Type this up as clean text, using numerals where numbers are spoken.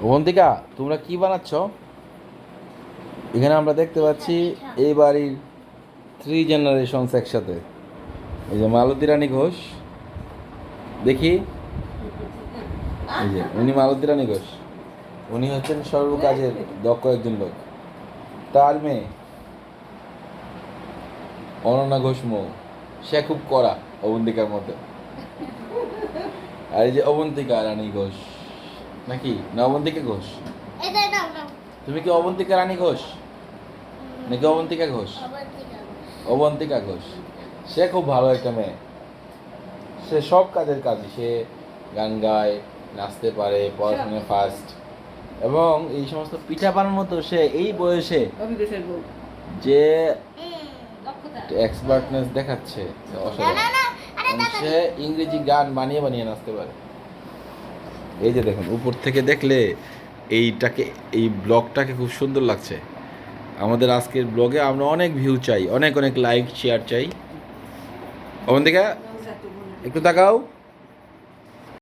অবন্তিকা, তোমরা কি বানাচ্ছ? এখানে আমরা দেখতে পাচ্ছি এই বাড়ির 3 জেনারেশনস একসাথে। এই যে মালতী রানী ঘোষ, দেখি, এই যে উনি মালতী রানী ঘোষ। উনি হচ্ছেন সর্বকাজের দক্ষ একজন লোক। তার মেয়ে অনন্যা ঘোষ মৌ, সে খুব কড়া অবন্তিকার মতো। আর এই যে অবন্তিকা রানী ঘোষ, নাকি না অবন্তিকা ঘোষ? তুমি কি অবন্তিকা রানী ঘোষ নাকি অবন্তিকা ঘোষ? অবন্তিকা ঘোষ। সে খুব ভালো একটা মেয়ে। সে সব কাজের কাজই, সে গান গায়, নাচতে পারে, পড়াশোনায় ফার্স্ট, এবং এই সমস্ত পিঠা বানানোর মতো সে এই বয়সে যে এক্সপার্টনেস দেখাচ্ছে অসাধারণ। সে ইংরেজি গান বানিয়ে বানিয়ে নাচতে পারে। এই যে দেখুন, উপর থেকে দেখলে এইটাকে, এই ব্লগটাকে খুব সুন্দর লাগছে। আমাদের আজকের ব্লগে আমরা অনেক ভিউ চাই, অনেক অনেক লাইক শেয়ার চাই। অবন্তিকা একটু তাকাও।